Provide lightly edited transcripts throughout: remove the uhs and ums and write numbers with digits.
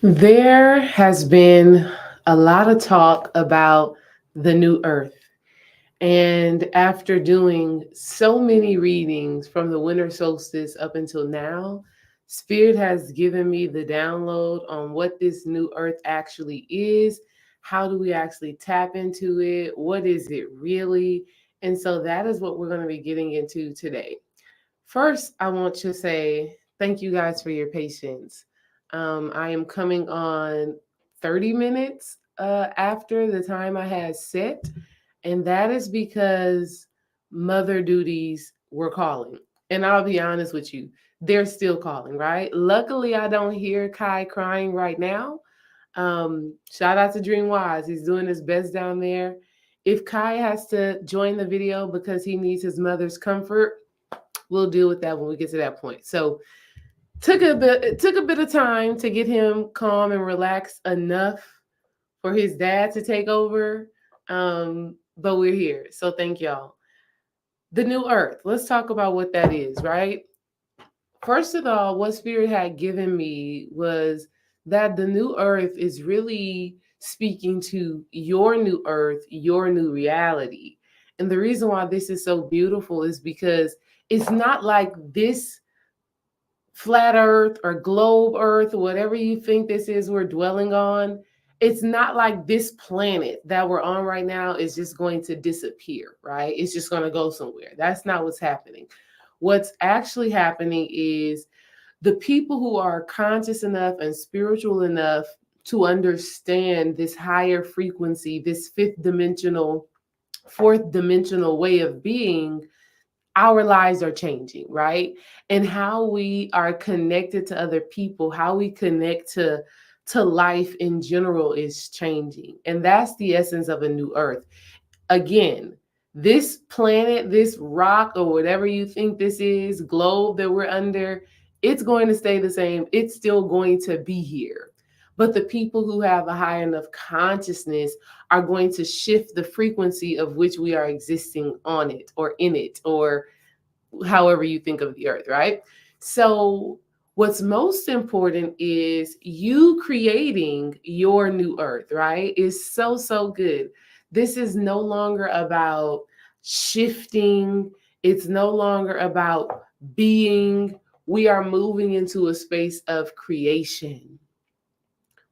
There has been a lot of talk about the new earth. And after doing so many readings from the winter solstice up until now, Spirit has given me the download on what this new earth actually is. How do we actually tap into it? What is it really? And so that is what we're going to be getting into today. First, I want to say thank you guys for your patience. I am coming on 30 minutes after the time I had set, and that is because mother duties were calling. And I'll be honest with you, they're still calling, right? Luckily, I don't hear Kai crying right now. Shout out to Dream Wise. He's doing his best down there. If Kai has to join the video because he needs his mother's comfort, we'll deal with that when we get to that point. So it took a bit of time to get him calm and relaxed enough for his dad to take over. But we're here. So thank y'all. The new earth. Let's talk about what that is, right? First of all, what Spirit had given me was that the new earth is really speaking to your new earth, your new reality. And the reason why this is so beautiful is because it's not like this flat earth or globe earth, or whatever you think this is we're dwelling on. It's not like this planet that we're on right now is just going to disappear, right? It's just going to go somewhere. That's not what's happening. What's actually happening is the people who are conscious enough and spiritual enough to understand this higher frequency, this fourth dimensional way of being, our lives are changing, right? And how we are connected to other people, how we connect to life in general is changing. And that's the essence of a new earth. Again, this planet, this rock, or whatever you think this is, globe that we're under, it's going to stay the same. It's still going to be here. But the people who have a high enough consciousness are going to shift the frequency of which we are existing on it or in it, or however you think of the earth, right? So what's most important is you creating your new earth, right? Is so, so good. This is no longer about shifting. It's no longer about being. We are moving into a space of creation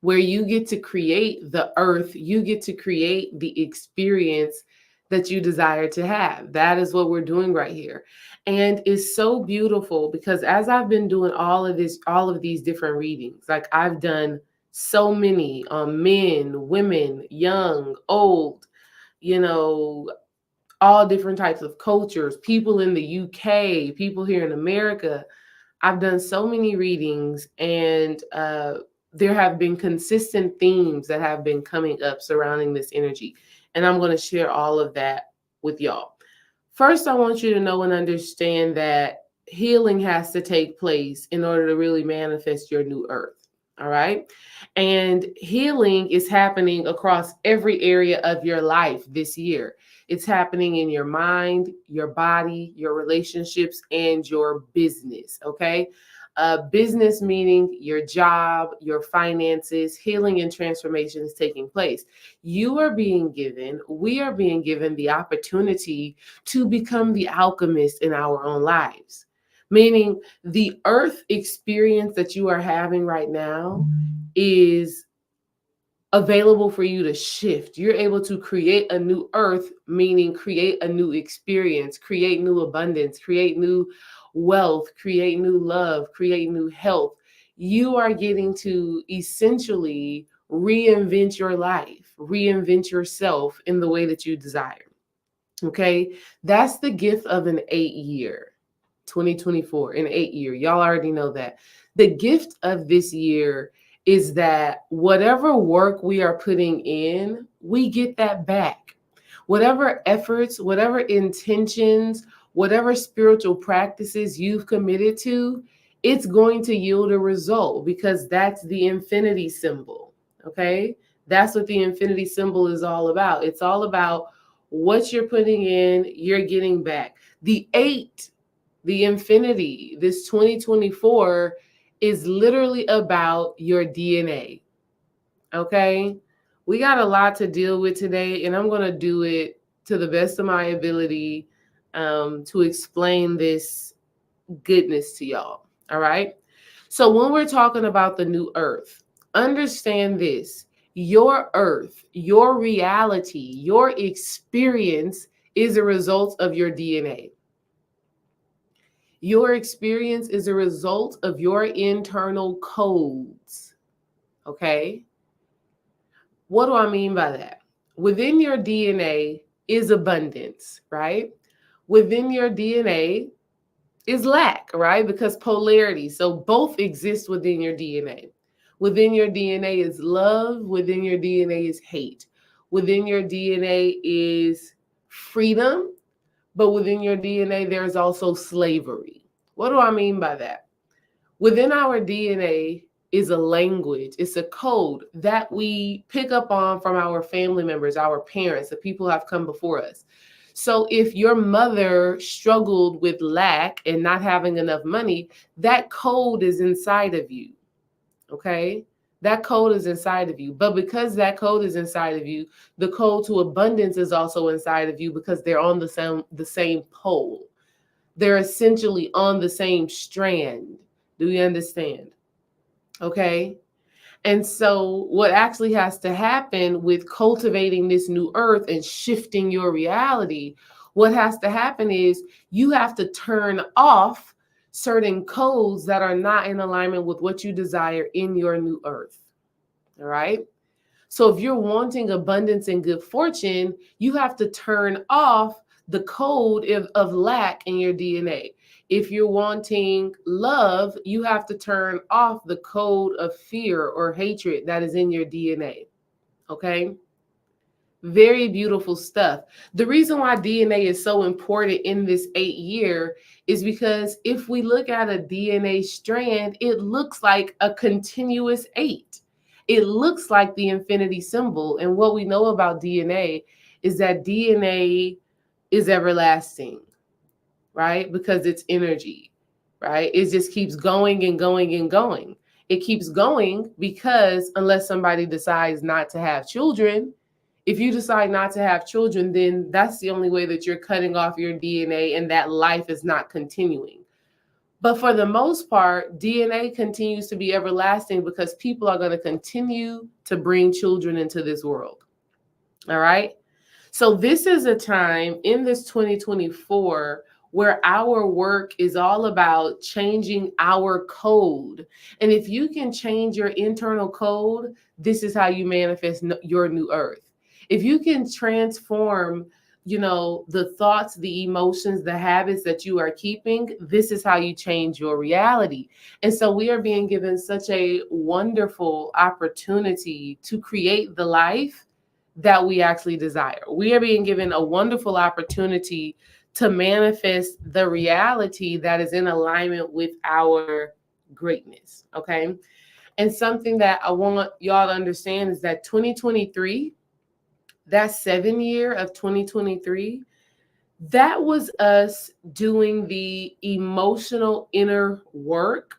where you get to create the earth, you get to create the experience that you desire to have. That is what we're doing right here. And it's so beautiful because as I've been doing all of these different readings, like I've done so many on men, women, young, old, you know, all different types of cultures, people in the UK, people here in America. I've done so many readings, and there have been consistent themes that have been coming up surrounding this energy. And I'm going to share all of that with y'all. First, I want you to know and understand that healing has to take place in order to really manifest your new earth. All right. And healing is happening across every area of your life this year. It's happening in your mind, your body, your relationships, and your business. Okay. Business meaning your job, your finances, healing and transformation is taking place. You are being given, we are being given the opportunity to become the alchemist in our own lives. Meaning the earth experience that you are having right now is available for you to shift. You're able to create a new earth, meaning create a new experience, create new abundance, create new wealth, create new love, create new health. You are getting to essentially reinvent your life, reinvent yourself in the way that you desire. Okay. That's the gift of an 8 year, 2024, an 8 year. Y'all already know that. The gift of this year is that whatever work we are putting in, we get that back. Whatever efforts, whatever intentions, whatever spiritual practices you've committed to, it's going to yield a result because that's the infinity symbol. Okay. That's what the infinity symbol is all about. It's all about what you're putting in, you're getting back. The 8, the infinity, this 2024 is literally about your DNA. Okay? We got a lot to deal with today, and I'm going to do it to the best of my ability to explain this goodness to y'all. All right? So, when we're talking about the new earth, understand this: your earth, your reality, your experience is a result of your DNA. Your experience is a result of your internal codes. Okay? What do I mean by that? Within your DNA is abundance, right? Within your DNA is lack, right? Because polarity. So both exist within your DNA. Within your DNA is love. Within your DNA is hate. Within your DNA is freedom. But within your DNA, there's also slavery. What do I mean by that? Within our DNA is a language, it's a code that we pick up on from our family members, our parents, the people who have come before us. So if your mother struggled with lack and not having enough money, that code is inside of you. Okay? That code is inside of you. But because that code is inside of you, the code to abundance is also inside of you because they're on the same pole. They're essentially on the same strand. Do you understand? Okay. And so, what actually has to happen with cultivating this new earth and shifting your reality, what has to happen is you have to turn off certain codes that are not in alignment with what you desire in your new earth. All right. So if you're wanting abundance and good fortune, you have to turn off the code of lack in your DNA. If you're wanting love, you have to turn off the code of fear or hatred that is in your DNA. Okay? Very beautiful stuff. The reason why DNA is so important in this 8 year is because if we look at a DNA strand, it looks like a continuous eight. It looks like the infinity symbol. And what we know about DNA is that DNA is everlasting, right? Because it's energy, right? It just keeps going and going and going. It keeps going because unless somebody decides not to have children, if you decide not to have children, then that's the only way that you're cutting off your DNA and that life is not continuing. But for the most part, DNA continues to be everlasting because people are going to continue to bring children into this world. All right. So this is a time in this 2024 where our work is all about changing our code. And if you can change your internal code, this is how you manifest your new earth. If you can transform, the thoughts, the emotions, the habits that you are keeping, this is how you change your reality. And so we are being given such a wonderful opportunity to create the life that we actually desire. We are being given a wonderful opportunity to manifest the reality that is in alignment with our greatness. Okay. And something that I want y'all to understand is that 2023, that 7 year of 2023, that was us doing the emotional inner work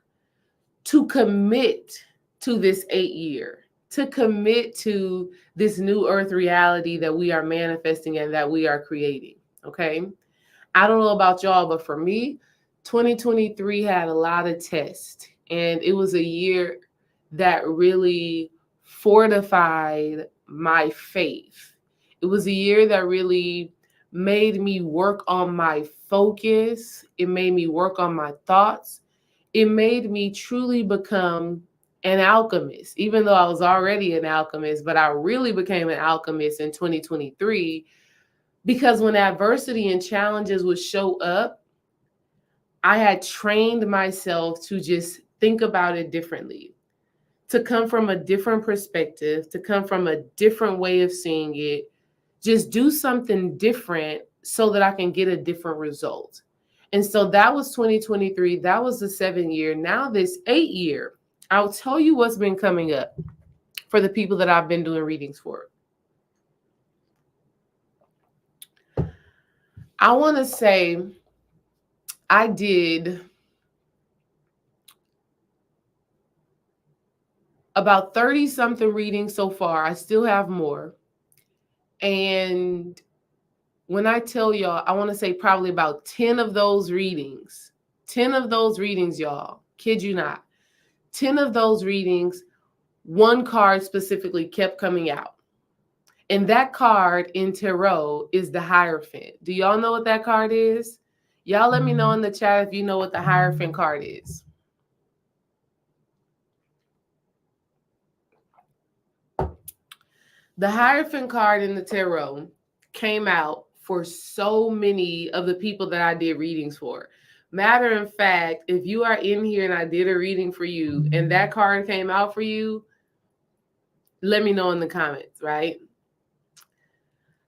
to commit to this 8 year, to commit to this new earth reality that we are manifesting and that we are creating. Okay. I don't know about y'all, but for me, 2023 had a lot of tests, and it was a year that really fortified my faith. It was a year that really made me work on my focus. It made me work on my thoughts. It made me truly become an alchemist, even though I was already an alchemist, but I really became an alchemist in 2023 because when adversity and challenges would show up, I had trained myself to just think about it differently, to come from a different perspective, to come from a different way of seeing it, just do something different so that I can get a different result. And so that was 2023. That was the 7 year. Now, this 8 year, I'll tell you what's been coming up for the people that I've been doing readings for. I want to say I did about 30 something readings so far. I still have more. And when I tell y'all, I want to say probably about 10 of those readings, 10 of those readings, y'all, kid you not, 10 of those readings, one card specifically kept coming out. And that card in tarot is the Hierophant. Do y'all know what that card is? Y'all let me know in the chat if you know what the Hierophant card is. The Hierophant card in the tarot came out for so many of the people that I did readings for. Matter of fact, if you are in here and I did a reading for you and that card came out for you, let me know in the comments, right?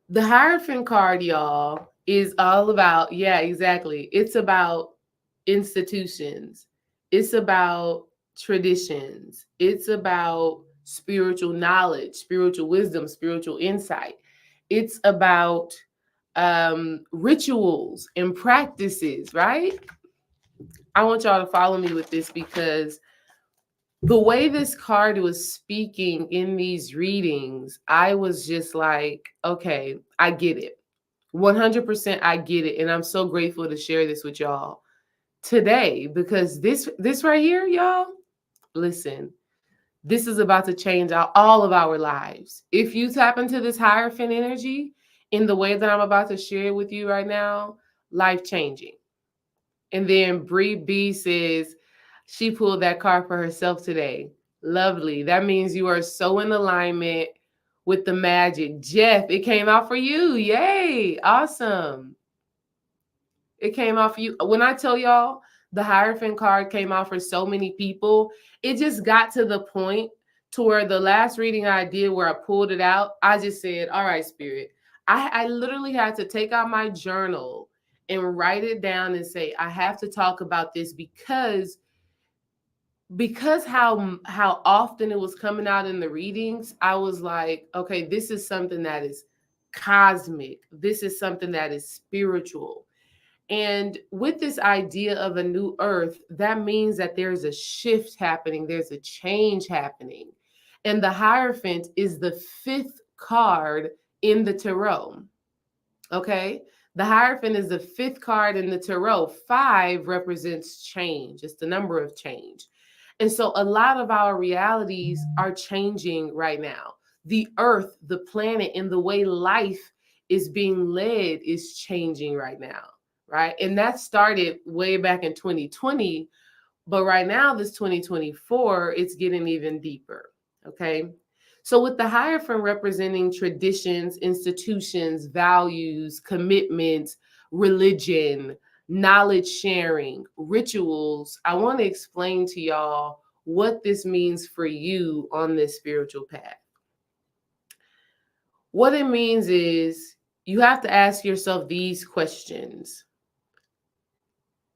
The Hierophant card, y'all, is all about, yeah, exactly. It's about institutions. It's about traditions. It's about spiritual knowledge, spiritual wisdom, spiritual insight. It's about rituals and practices, right? I want y'all to follow me with this because the way this card was speaking in these readings, I was just like, okay, I get it. 100% I get it. And I'm so grateful to share this with y'all today because this right here, y'all, listen, this is about to change all of our lives. If you tap into this Hierophant energy in the way that I'm about to share with you right now, life changing. And then Bree B says she pulled that card for herself today. Lovely. That means you are so in alignment with the magic. Jeff, it came out for you. Yay. Awesome. It came out for you. When I tell y'all the Hierophant card came out for so many people, it just got to the point to where the last reading I did where I pulled it out, I just said, all right, Spirit. I literally had to take out my journal and write it down and say, I have to talk about this because how often it was coming out in the readings, I was like, okay, this is something that is cosmic. This is something that is spiritual. And with this idea of a new earth, that means that there's a shift happening, there's a change happening. And the Hierophant is the fifth card in the tarot. Okay? The Hierophant is the fifth card in the tarot. 5 represents change, it's the number of change. And so a lot of our realities are changing right now. The earth, the planet, and the way life is being led is changing right now, right? And that started way back in 2020, but right now, this 2024, it's getting even deeper, okay? So with the Hierophant representing traditions, institutions, values, commitments, religion, knowledge sharing, rituals, I want to explain to y'all what this means for you on this spiritual path. What it means is you have to ask yourself these questions.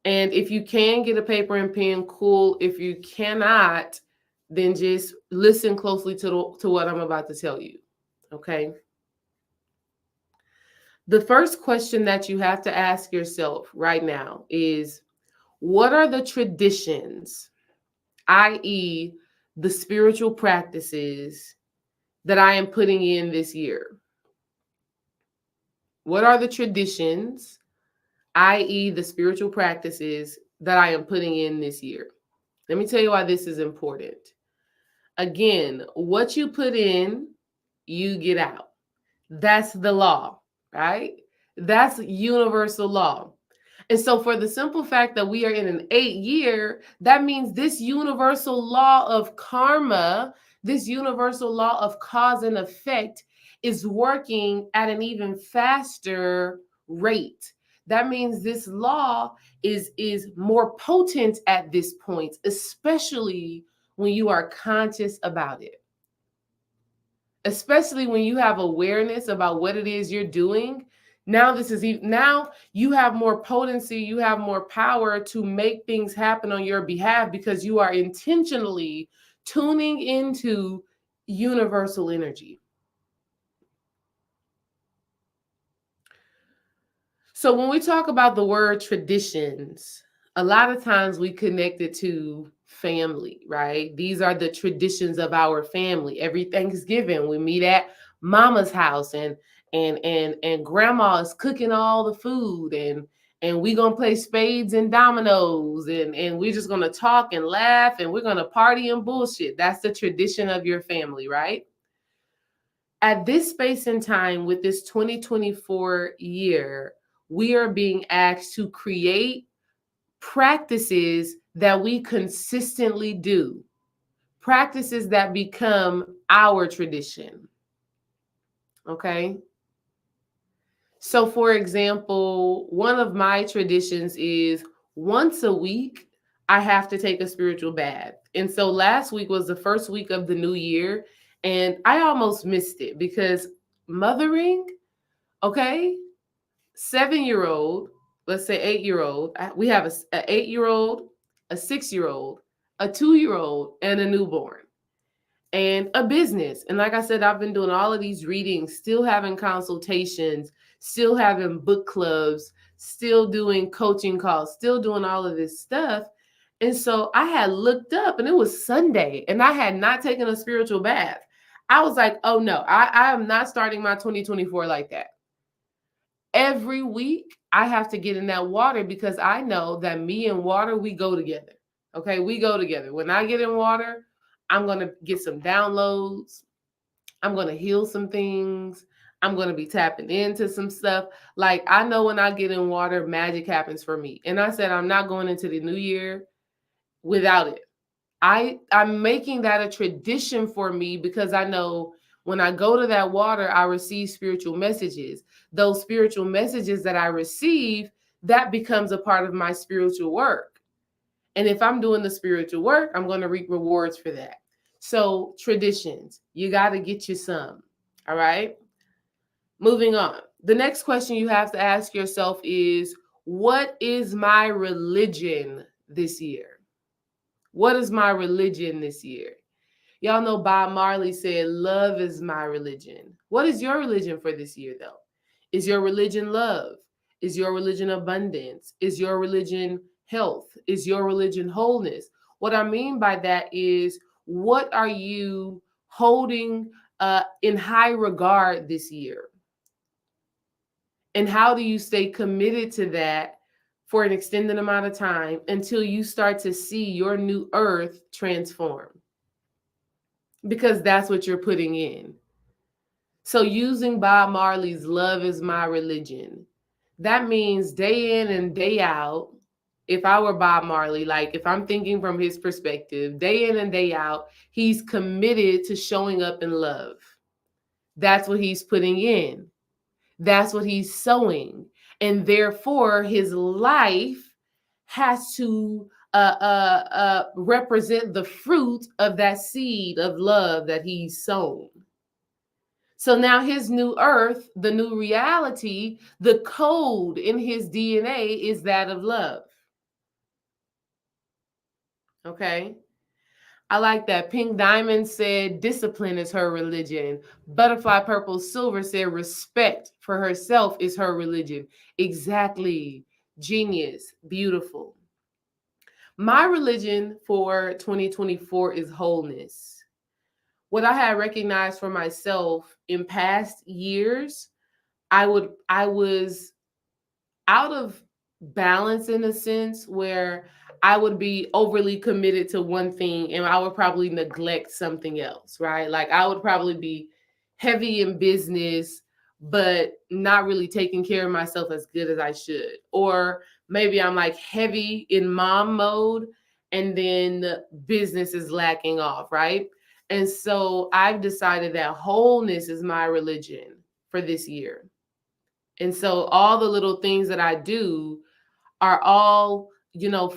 And if you can get a paper and pen, cool. If you cannot, then just listen closely to what I'm about to tell you. Okay. The first question that you have to ask yourself right now is, what are the traditions, i.e., the spiritual practices that I am putting in this year? What are the traditions, i.e., the spiritual practices that I am putting in this year? Let me tell you why this is important. Again, what you put in, you get out. That's the law, right? That's universal law. And so for the simple fact that we are in an 8-year, that means this universal law of karma, this universal law of cause and effect is working at an even faster rate. That means this law is more potent at this point, especially when you are conscious about it. Especially when you have awareness about what it is you're doing. Now you have more potency, you have more power to make things happen on your behalf because you are intentionally tuning into universal energy. So when we talk about the word traditions, A lot of times we connect it to family, right? These are the traditions of our family. Every Thanksgiving we meet at mama's house, and grandma is cooking all the food, and we gonna play spades and dominoes, and we're just gonna talk and laugh, and we're gonna party and bullshit. That's the tradition of your family, right? At this space and time with this 2024 year, we are being asked to create practices that we consistently do, practices that become our tradition. Okay. So, for example, one of my traditions is once a week, I have to take a spiritual bath. And so last week was the first week of the new year, and I almost missed it because mothering, okay, 7-year-old, let's say 8-year-old, we have a 8-year-old, a 6-year-old, a 2-year-old, and a newborn, and a business. And like I said, I've been doing all of these readings, still having consultations, still having book clubs, still doing coaching calls, still doing all of this stuff. And so I had looked up and it was Sunday and I had not taken a spiritual bath. I was like, oh no, I am not starting my 2024 like that. Every week I have to get in that water because I know that me and water, we go together. Okay, we go together. When I get in water, I'm going to get some downloads. I'm going to heal some things. I'm going to be tapping into some stuff. Like I know when I get in water, magic happens for me. And I said, I'm not going into the new year without it. I'm making that a tradition for me because I know when I go to that water, I receive spiritual messages. Those spiritual messages that I receive, that becomes a part of my spiritual work. And if I'm doing the spiritual work, I'm going to reap rewards for that. So traditions, you got to get you some. All right. Moving on. The next question you have to ask yourself is, what is my religion this year? What is my religion this year? Y'all know Bob Marley said, love is my religion. What is your religion for this year, though? Is your religion love? Is your religion abundance? Is your religion health? Is your religion wholeness? What I mean by that is, what are you holding in high regard this year? And how do you stay committed to that for an extended amount of time until you start to see your new earth transform? Because that's what you're putting in. So using Bob Marley's love is my religion, that means day in and day out, if I were Bob Marley, like if I'm thinking from his perspective, day in and day out, he's committed to showing up in love. That's what he's putting in. That's what he's sowing. And therefore, his life has to represent the fruit of that seed of love that he's sown. So now his new earth, the new reality, the code in his DNA is that of love. Okay. I like that. Pink Diamond said discipline is her religion. Butterfly Purple Silver said respect for herself is her religion. Exactly. Genius. Beautiful. My religion for 2024 is wholeness. What I had recognized for myself in past years, I was out of balance in a sense where I would be overly committed to one thing and I would probably neglect something else, right? Like I would probably be heavy in business, but not really taking care of myself as good as I should. Or maybe I'm like heavy in mom mode and then business is lacking off, right? And so I've decided that wholeness is my religion for this year. And so all the little things that I do are all,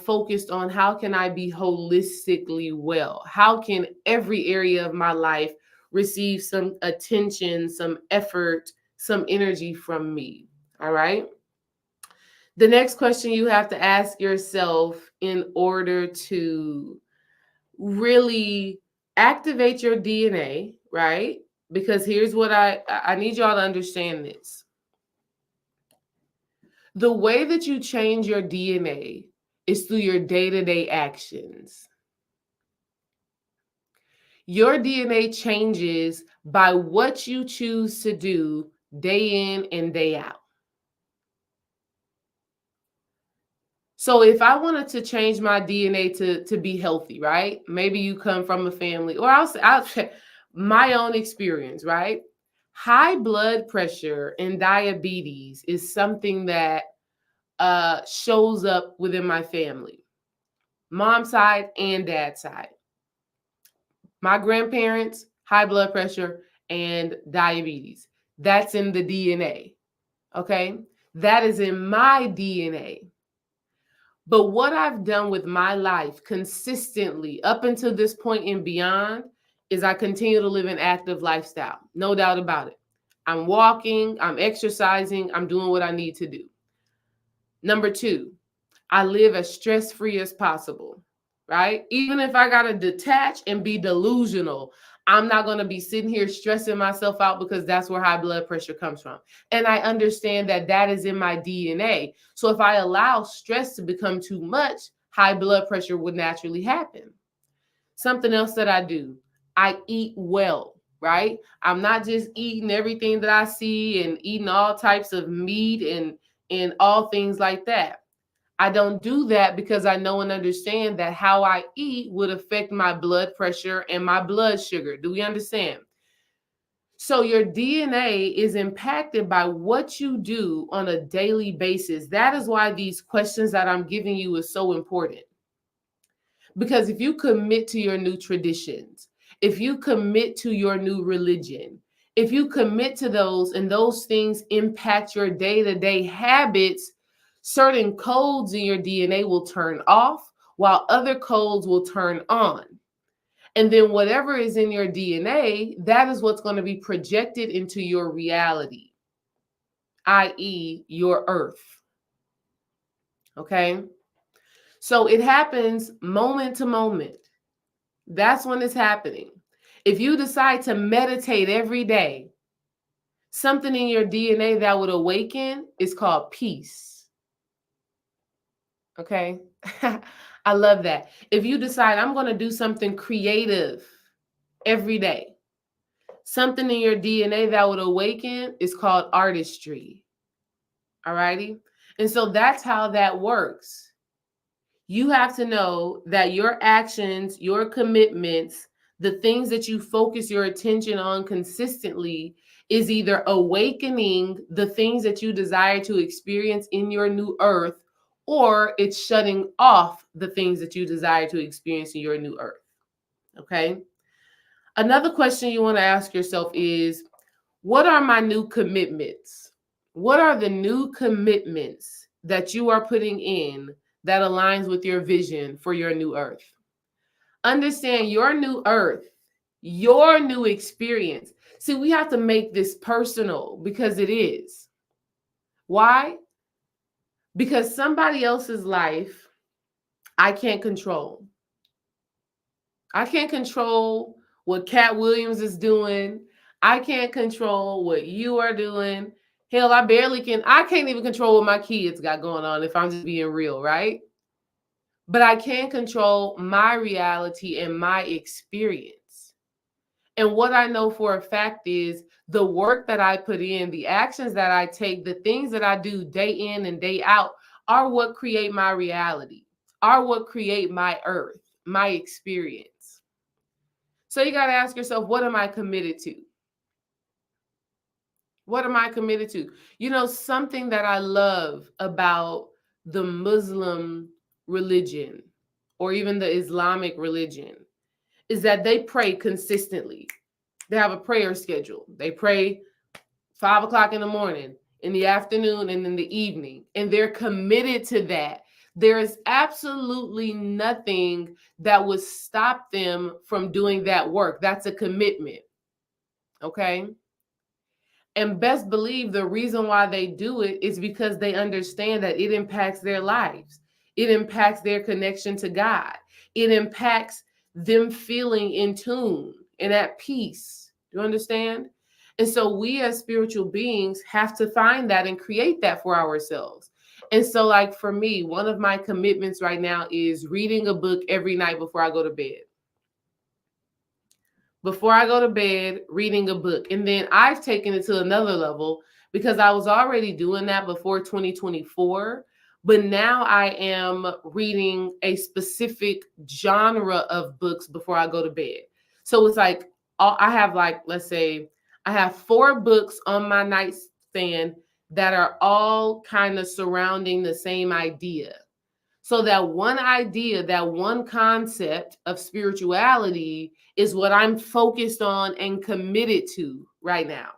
focused on how can I be holistically well? How can every area of my life receive some attention, some effort, some energy from me? All right. The next question you have to ask yourself in order to really activate your DNA, right? Because here's what I need y'all to understand this. The way that you change your DNA It's through your day-to-day actions. Your DNA changes by what you choose to do day in and day out. So if I wanted to change my DNA to be healthy, right? Maybe you come from a family, or I'll say my own experience, right? High blood pressure and diabetes is something that shows up within my family, mom's side and dad's side. My grandparents, high blood pressure and diabetes. That's in the DNA. Okay. That is in my DNA. But what I've done with my life consistently up until this point and beyond is I continue to live an active lifestyle. No doubt about it. I'm walking, I'm exercising, I'm doing what I need to do. Number two, I live as stress-free as possible, right? Even if I got to detach and be delusional, I'm not going to be sitting here stressing myself out because that's where high blood pressure comes from. And I understand that that is in my DNA. So if I allow stress to become too much, high blood pressure would naturally happen. Something else that I do, I eat well, right? I'm not just eating everything that I see and eating all types of meat and all things like that. I don't do that because I know and understand that how I eat would affect my blood pressure and my blood sugar. Do we understand? So your DNA is impacted by what you do on a daily basis. That is why these questions that I'm giving you is so important. Because if you commit to your new traditions, if you commit to your new religion, if you commit to those and those things impact your day-to-day habits, certain codes in your DNA will turn off while other codes will turn on. And then whatever is in your DNA, that is what's going to be projected into your reality, i.e., your earth. Okay? So it happens moment to moment. That's when it's happening. If you decide to meditate every day, something in your DNA that would awaken is called peace. Okay? I love that. If you decide I'm going to do something creative every day, something in your DNA that would awaken is called artistry. All righty? And so that's how that works. You have to know that your actions, your commitments, the things that you focus your attention on consistently is either awakening the things that you desire to experience in your new earth, or it's shutting off the things that you desire to experience in your new earth. Okay? Another question you want to ask yourself is, what are my new commitments? What are the new commitments that you are putting in that aligns with your vision for your new earth? Understand your new earth, your new experience. See, we have to make this personal because it is. Why? Because somebody else's life, I can't control. I can't control what Cat Williams is doing. I can't control what you are doing. Hell, I can't even control what my kids got going on if I'm just being real, right? But I can control my reality and my experience. And what I know for a fact is the work that I put in, the actions that I take, the things that I do day in and day out are what create my reality, are what create my earth, my experience. So you got to ask yourself, what am I committed to? What am I committed to? You know, something that I love about the Muslim religion or even the Islamic religion is that they pray consistently. They have a prayer schedule. They pray 5 o'clock in the morning, in the afternoon, and in the evening. And they're committed to that. There is absolutely nothing that would stop them from doing that work. That's a commitment. Okay? And best believe the reason why they do it is because they understand that it impacts their lives. It impacts their connection to God. It impacts them feeling in tune and at peace. Do you understand? And so we as spiritual beings have to find that and create that for ourselves. And so, like for me, one of my commitments right now is reading a book every night before I go to bed. Before I go to bed, reading a book. And then I've taken it to another level because I was already doing that before 2024. But now I am reading a specific genre of books before I go to bed. So it's like, I have, like, let's say, I have 4 books on my nightstand that are all kind of surrounding the same idea. So that one idea, that one concept of spirituality is what I'm focused on and committed to right now.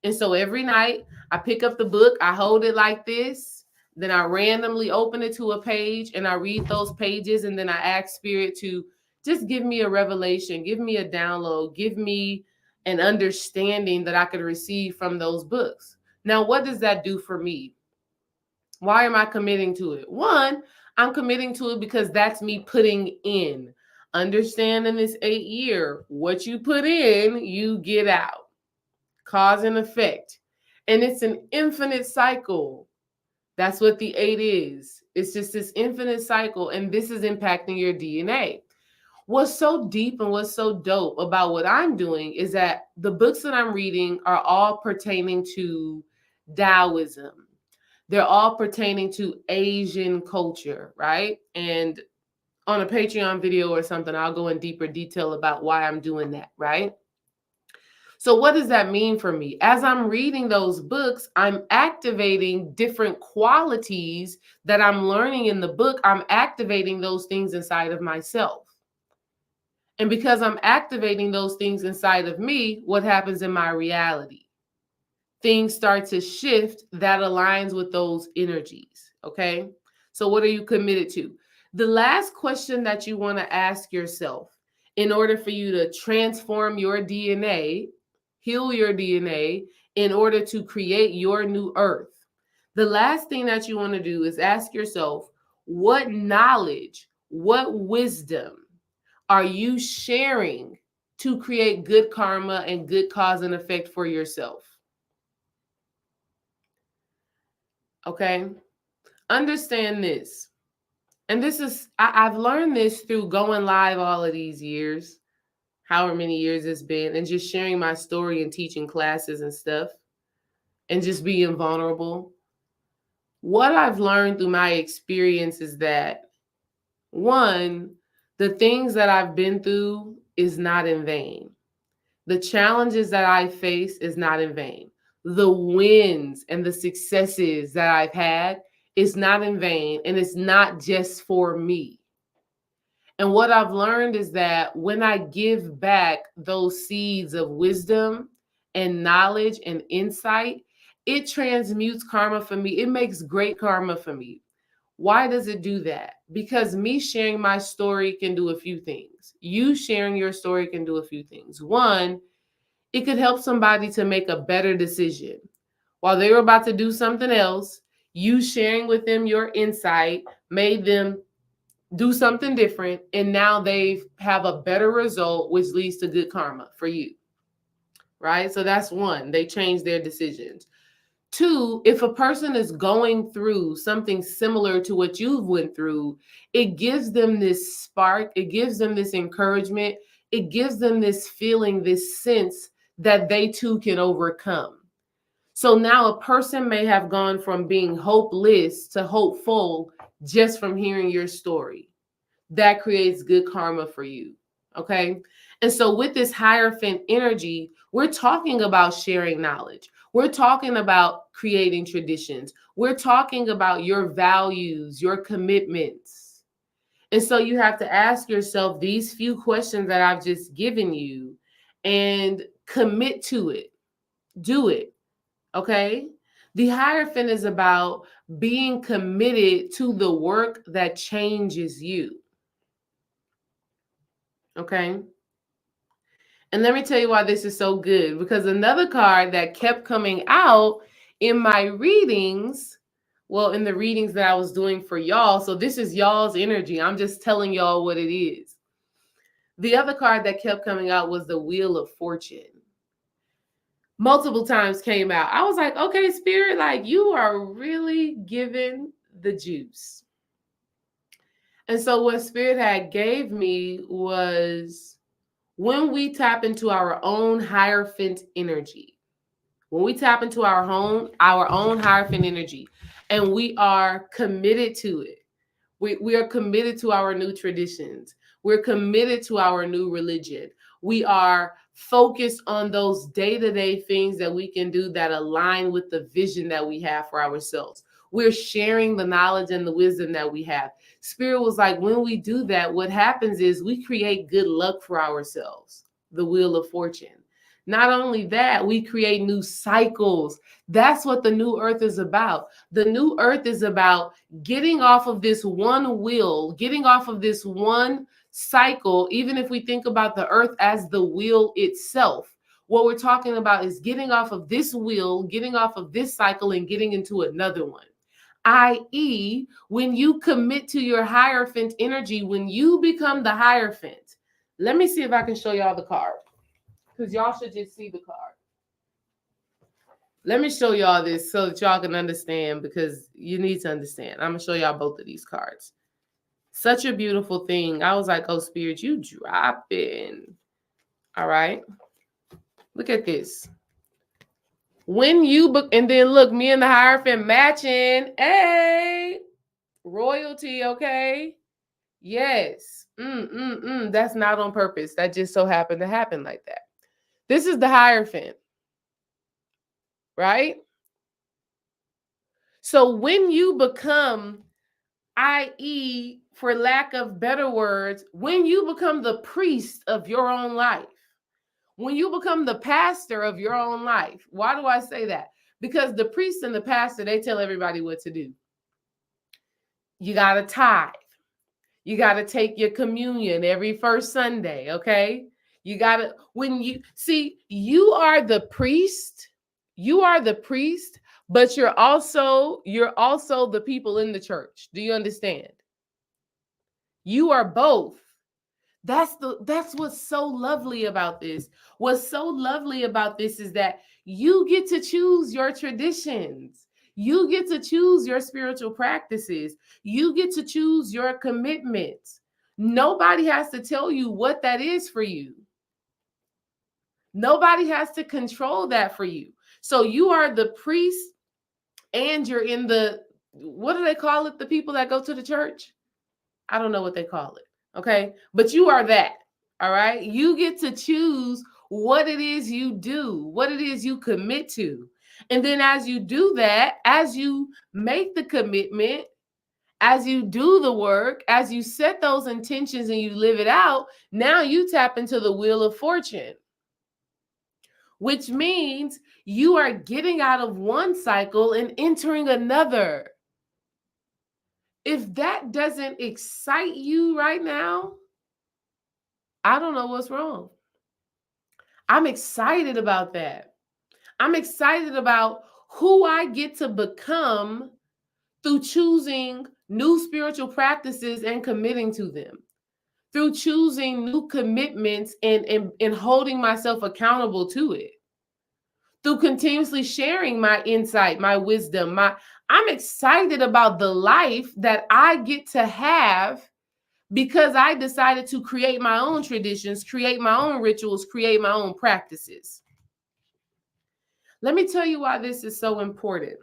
And so every night I pick up the book, I hold it like this, then I randomly open it to a page and I read those pages, and then I ask Spirit to just give me a revelation, give me a download, give me an understanding that I could receive from those books. Now, what does that do for me? Why am I committing to it? One, I'm committing to it because that's me putting in. Understand in this 8 year, what you put in, you get out. Cause and effect. And it's an infinite cycle. That's what the 8 is. It's just this infinite cycle, and this is impacting your DNA. What's so deep and what's so dope about what I'm doing is that the books that I'm reading are all pertaining to Taoism. They're all pertaining to Asian culture, right? And on a Patreon video or something, I'll go in deeper detail about why I'm doing that, right? So what does that mean for me? As I'm reading those books, I'm activating different qualities that I'm learning in the book. I'm activating those things inside of myself. And because I'm activating those things inside of me, what happens in my reality? Things start to shift that aligns with those energies. Okay. So, what are you committed to? The last question that you want to ask yourself in order for you to transform your DNA, heal your DNA, in order to create your new earth, the last thing that you want to do is ask yourself, what knowledge, what wisdom are you sharing to create good karma and good cause and effect for yourself? Okay. Understand this. And this is, I've learned this through going live all of these years, however many years it's been, and just sharing my story and teaching classes and stuff, and just being vulnerable. What I've learned through my experience is that, one, the things that I've been through is not in vain. The challenges that I face is not in vain. The wins and the successes that I've had is not in vain, and it's not just for me. And what I've learned is that when I give back those seeds of wisdom and knowledge and insight, it transmutes karma for me. It makes great karma for me. Why does it do that? Because me sharing my story can do a few things. You sharing your story can do a few things. One, it could help somebody to make a better decision. While they were about to do something else, you sharing with them your insight made them do something different, and now they have a better result, which leads to good karma for you, right? So that's one, they change their decisions. Two, if a person is going through something similar to what you've went through, it gives them this spark, it gives them this encouragement, it gives them this feeling, this sense that they too can overcome. So now a person may have gone from being hopeless to hopeful just from hearing your story. That creates good karma for you. Okay. And so with this Hierophant energy, we're talking about sharing knowledge. We're talking about creating traditions. We're talking about your values, your commitments. And so you have to ask yourself these few questions that I've just given you and commit to it. Do it. Okay. The Hierophant is about being committed to the work that changes you. Okay. And let me tell you why this is so good, because another card that kept coming out in my readings, well, in the readings that I was doing for y'all, so this is y'all's energy. I'm just telling y'all what it is. The other card that kept coming out was the Wheel of Fortune. Multiple times came out. I was like, okay, Spirit, like you are really giving the juice. And so what Spirit had gave me was when we tap into our own hierophant energy, when we tap into our own hierophant energy, and we are committed to it, we are committed to our new traditions. We're committed to our new religion. We are focused on those day-to-day things that we can do that align with the vision that we have for ourselves. We're sharing the knowledge and the wisdom that we have. Spirit was like, when we do that, what happens is we create good luck for ourselves, the wheel of fortune. Not only that, we create new cycles. That's what the new earth is about. The new earth is about getting off of this one wheel, getting off of this one cycle. Even if we think about the earth as the wheel itself, what we're talking about is getting off of this wheel, getting off of this cycle, and getting into another one. I.e., when you commit to your hierophant energy, when you become the hierophant. Let me see if I can show y'all the card, because y'all should just see the card. Let me show y'all this so that y'all can understand, because you need to understand. I'm going to show y'all both of these cards. Such a beautiful thing. I was like, oh, Spirit, you dropping. All right. Look at this. When you, and then look, me and the Hierophant matching. Hey, royalty, okay? Yes. That's not on purpose. That just so happened to happen like that. This is the Hierophant. Right? So when you become, i.e., for lack of better words, when you become the priest of your own life, when you become the pastor of your own life. Why do I say that? Because the priest and the pastor, they tell everybody what to do. You got to tithe. You got to take your communion every first Sunday, okay? You got to, when you, see, you are the priest, but you're also the people in the church. Do you understand? You are both. That's what's so lovely about this. What's so lovely about this is that you get to choose your traditions. You get to choose your spiritual practices. You get to choose your commitments. Nobody has to tell you what that is for you. Nobody has to control that for you. So you are the priest, and you're in the, what do they call it? The people that go to the church? I don't know what they call it. Okay. But you are that. All right. You get to choose what it is you do, what it is you commit to. And then as you do that, as you make the commitment, as you do the work, as you set those intentions and you live it out, now you tap into the wheel of fortune, which means you are getting out of one cycle and entering another. If that doesn't excite you right now, I don't know what's wrong. I'm excited about that. I'm excited about who I get to become through choosing new spiritual practices and committing to them, through choosing new commitments and holding myself accountable to it, through continuously sharing my insight, my wisdom. I'm excited about the life that I get to have because I decided to create my own traditions, create my own rituals, create my own practices. Let me tell you why this is so important.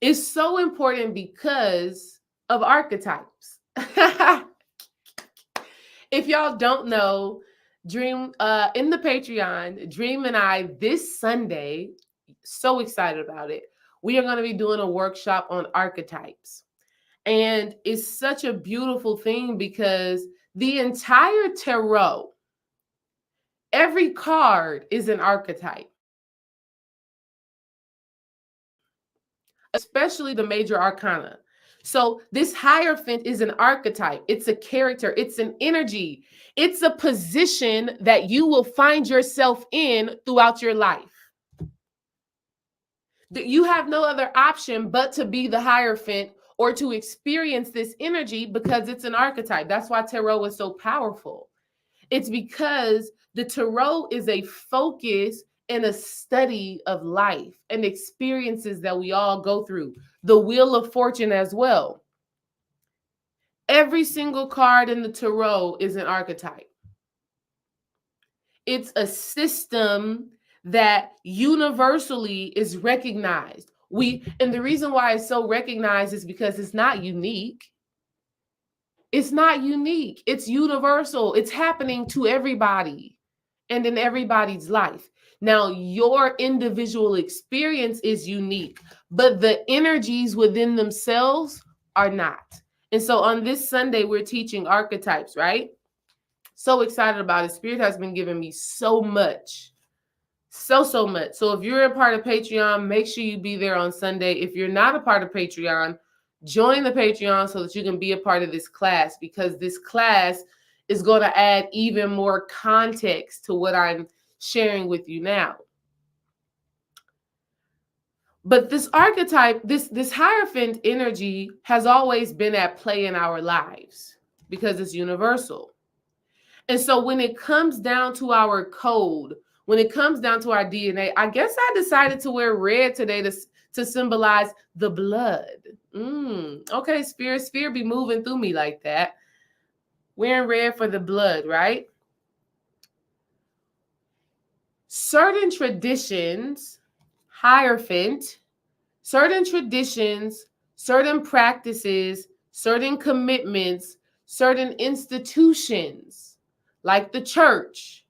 It's so important because of archetypes. If y'all don't know, Dream in the Patreon, Dream and I this Sunday, so excited about it. We are going to be doing a workshop on archetypes. And it's such a beautiful thing because the entire tarot, every card is an archetype, especially the major arcana. So this Hierophant is an archetype. It's a character. It's an energy. It's a position that you will find yourself in throughout your life. You have no other option but to be the Hierophant or to experience this energy because it's an archetype. That's why tarot is so powerful. It's because the tarot is a focus and a study of life and experiences that we all go through. The Wheel of Fortune as well. Every single card in the tarot is an archetype. It's a system that universally is recognized. And the reason why it's so recognized is because it's not unique. It's not unique. It's universal. It's happening to everybody and in everybody's life. Now, your individual experience is unique, but the energies within themselves are not. And so on this Sunday, we're teaching archetypes, right? So excited about it. Spirit has been giving me so much. So much. So if you're a part of Patreon, make sure you be there on Sunday. If you're not a part of Patreon, join the Patreon so that you can be a part of this class, because this class is going to add even more context to what I'm sharing with you now. But this archetype, this Hierophant energy has always been at play in our lives because it's universal. And so when it comes down to our code, when it comes down to our DNA, I guess I decided to wear red today to symbolize the blood. Okay, spirit be moving through me like that. Wearing red for the blood, right? Certain traditions, Hierophant, certain traditions, certain practices, certain commitments, certain institutions, like the church,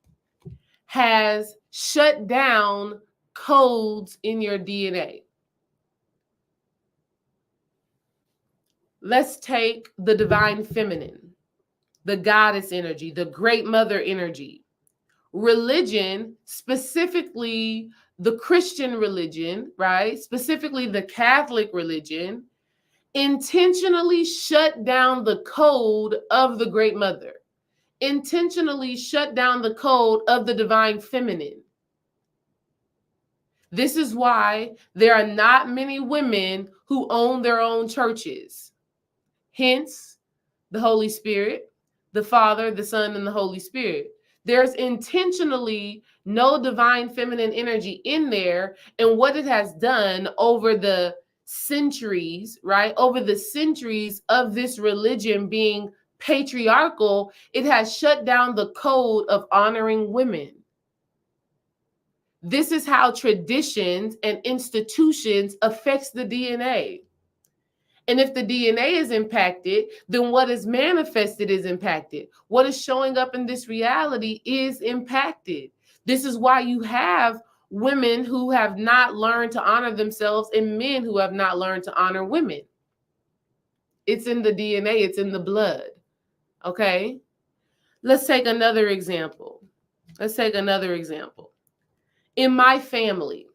has shut down codes in your DNA. Let's take the divine feminine, the goddess energy, the great mother energy. Religion, specifically the Christian religion, right? Specifically the Catholic religion, intentionally shut down the code of the great mother, intentionally shut down the code of the divine feminine. This is why there are not many women who own their own churches. Hence, the Holy Spirit, the Father, the Son, and the Holy Spirit. There's intentionally no divine feminine energy in there. And what it has done over the centuries, right? Over the centuries of this religion being patriarchal, it has shut down the code of honoring women. This is how traditions and institutions affects the DNA. And if the DNA is impacted, then what is manifested is impacted. What is showing up in this reality is impacted. This is why you have women who have not learned to honor themselves and men who have not learned to honor women. It's in the DNA, it's in the blood. Okay? Let's take another example. In my family,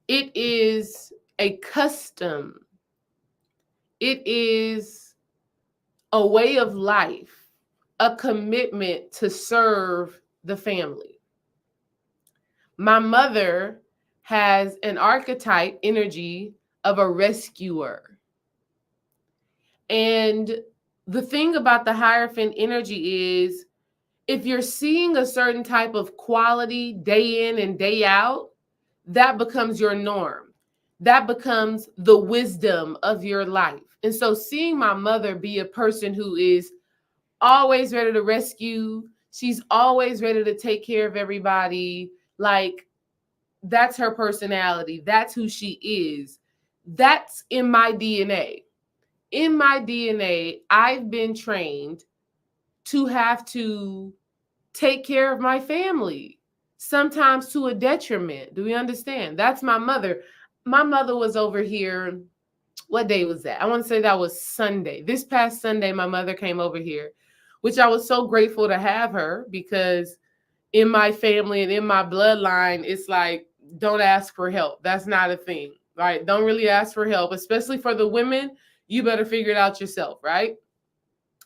it is a custom. It is a way of life, a commitment to serve the family. My mother has an archetype energy of a rescuer. And the thing about the Hierophant energy is, if you're seeing a certain type of quality day in and day out, that becomes your norm. That becomes the wisdom of your life. And so seeing my mother be a person who is always ready to rescue, she's always ready to take care of everybody, like that's her personality. That's who she is. That's in my DNA. In my DNA, I've been trained to have to take care of my family, sometimes to a detriment. Do we understand? That's my mother. My mother was over here. What day was that? I want to say that was Sunday. This past Sunday, my mother came over here, which I was so grateful to have her, because in my family and in my bloodline, it's like, don't ask for help. That's not a thing, right? Don't really ask for help, especially for the women. You better figure it out yourself, right?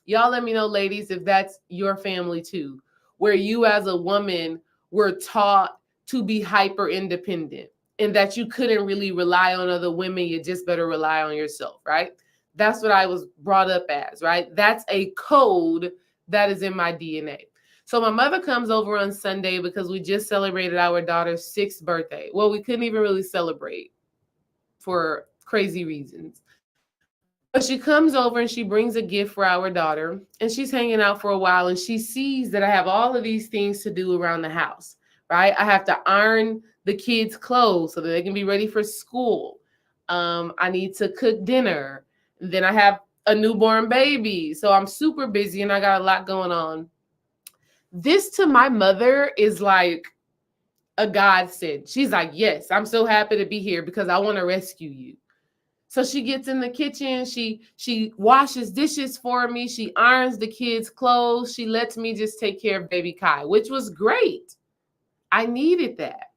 Y'all let me know, ladies, if that's your family too, where you as a woman were taught to be hyper independent and that you couldn't really rely on other women. You just better rely on yourself, right? That's what I was brought up as, right? That's a code that is in my DNA. So my mother comes over on Sunday because we just celebrated our daughter's 6th birthday. Well, we couldn't even really celebrate for crazy reasons. But she comes over and she brings a gift for our daughter, and she's hanging out for a while, and she sees that I have all of these things to do around the house, right? I have to iron the kids' clothes so that they can be ready for school. I need to cook dinner. Then I have a newborn baby. So I'm super busy and I got a lot going on. This to my mother is like a godsend. She's like, yes, I'm so happy to be here because I want to rescue you. So she gets in the kitchen, she washes dishes for me, she irons the kids' clothes, she lets me just take care of baby Kai, which was great. I needed that.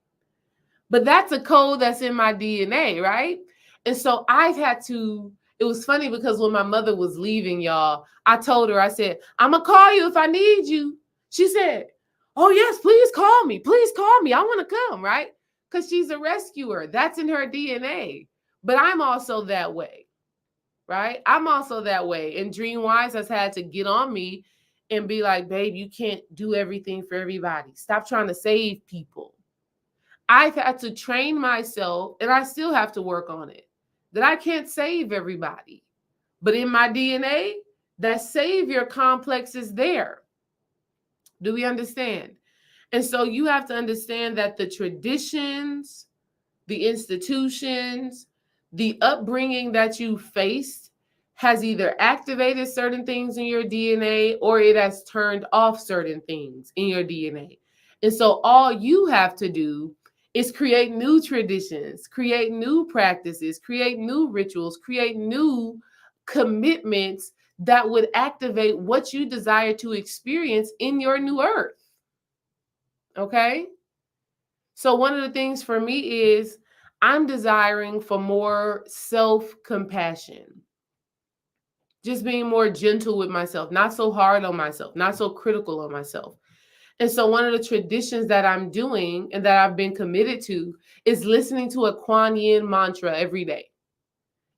But that's a code that's in my DNA, right? And so I've had to, it was funny because when my mother was leaving, y'all, I told her, I said, I'm going to call you if I need you. She said, oh, yes, please call me. Please call me. I want to come, right? Because she's a rescuer. That's in her DNA. But I'm also that way, right? I'm also that way. And DreamWise has had to get on me and be like, babe, you can't do everything for everybody. Stop trying to save people. I've had to train myself, and I still have to work on it, that I can't save everybody. But in my DNA, that savior complex is there. Do we understand? And so you have to understand that the traditions, the institutions, the upbringing that you faced has either activated certain things in your DNA or it has turned off certain things in your DNA. And so all you have to do is create new traditions, create new practices, create new rituals, create new commitments that would activate what you desire to experience in your new earth. Okay? So one of the things for me is I'm desiring for more self-compassion. Just being more gentle with myself, not so hard on myself, not so critical on myself. And so one of the traditions that I'm doing and that I've been committed to is listening to a Kuan Yin mantra every day.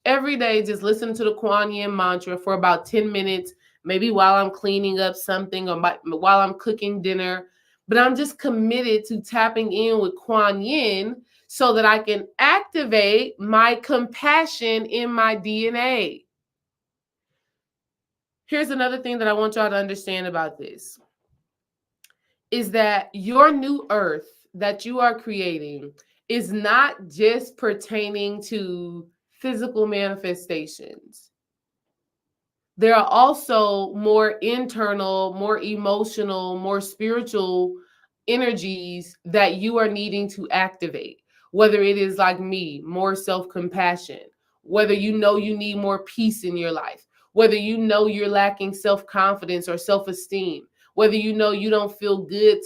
Every day, just listen to the Kuan Yin mantra for about 10 minutes, maybe while I'm cleaning up something or while I'm cooking dinner. But I'm just committed to tapping in with Kuan Yin so that I can activate my compassion in my DNA. Here's another thing that I want y'all to understand about this, is that your new earth that you are creating is not just pertaining to physical manifestations. There are also more internal, more emotional, more spiritual energies that you are needing to activate. Whether it is like me, more self-compassion, whether you know you need more peace in your life, whether you know you're lacking self-confidence or self-esteem, whether you know you don't feel good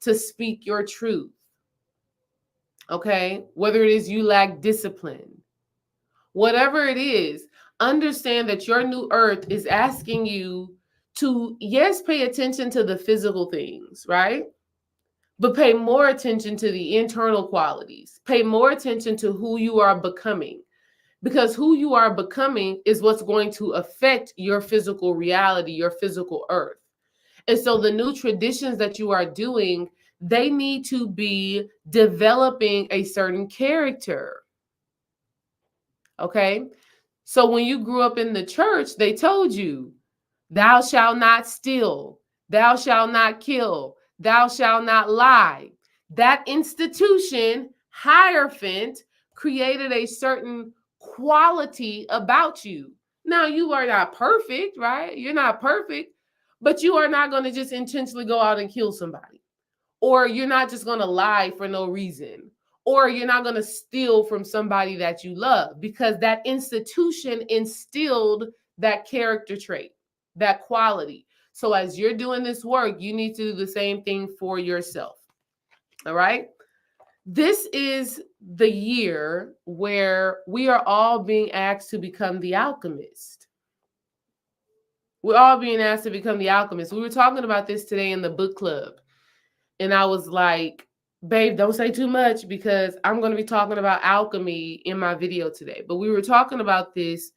to speak your truth. Okay? Whether it is you lack discipline, whatever it is, understand that your new earth is asking you to, yes, pay attention to the physical things, right? But pay more attention to the internal qualities. Pay more attention to who you are becoming, because who you are becoming is what's going to affect your physical reality, your physical earth. And so the new traditions that you are doing, they need to be developing a certain character. Okay? So when you grew up in the church, they told you, thou shalt not steal, thou shalt not kill, thou shalt not lie. That institution, Hierophant, created a certain quality about you. Now, you are not perfect, right? You're not perfect, but you are not going to just intentionally go out and kill somebody. Or you're not just going to lie for no reason. Or you're not going to steal from somebody that you love, because that institution instilled that character trait, that quality. So as you're doing this work, you need to do the same thing for yourself. All right? This is the year where we are all being asked to become the alchemist. We're all being asked to become the alchemist. We were talking about this today in the book club. And I was like, babe, don't say too much because I'm going to be talking about alchemy in my video today. But we were talking about this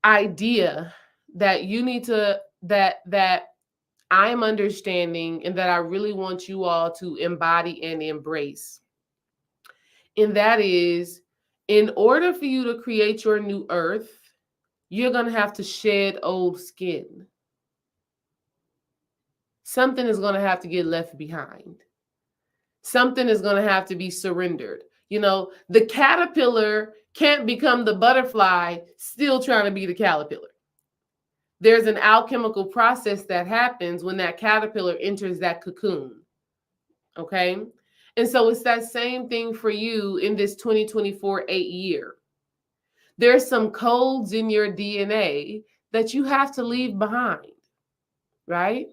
idea that you need to, that I'm understanding and that I really want you all to embody and embrace. And that is, in order for you to create your new earth, you're going to have to shed old skin. Something is going to have to get left behind. Something is going to have to be surrendered. You know, the caterpillar can't become the butterfly still trying to be the caterpillar. There's an alchemical process that happens when that caterpillar enters that cocoon. Okay? And so it's that same thing for you in this 2024 year. There's some codes in your DNA that you have to leave behind, right?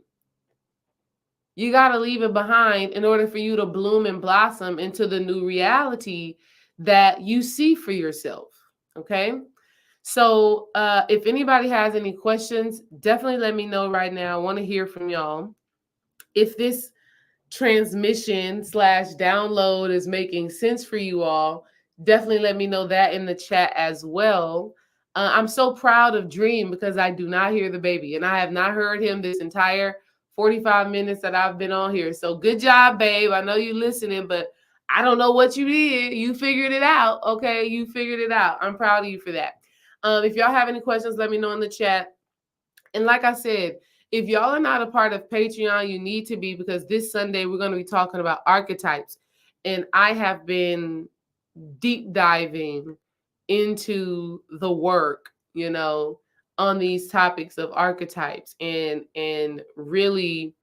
You got to leave it behind in order for you to bloom and blossom into the new reality that you see for yourself. Okay. So if anybody has any questions, definitely let me know right now. I want to hear from y'all. If this transmission slash download is making sense for you all, definitely let me know that in the chat as well. I'm so proud of Dream because I do not hear the baby, and I have not heard him this entire 45 minutes that I've been on here. So good job, babe. I know you listening, but I don't know what you did. You figured it out. Okay, you figured it out. I'm proud of you for that. If y'all have any questions, let me know in the chat. And like I said, if y'all are not a part of Patreon, you need to be, because this Sunday we're going to be talking about archetypes. And I have been deep diving into the work, you know, on these topics of archetypes and really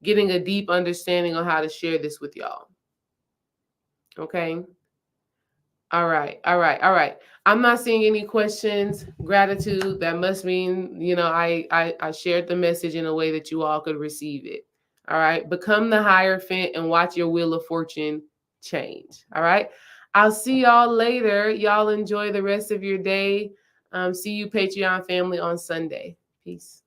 getting a deep understanding on how to share this with y'all. Okay. All right. I'm not seeing any questions. Gratitude. That must mean, you know, I shared the message in a way that you all could receive it. All right. Become the Hierophant and watch your wheel of fortune change. All right. I'll see y'all later. Y'all enjoy the rest of your day. See you, Patreon family, on Sunday. Peace.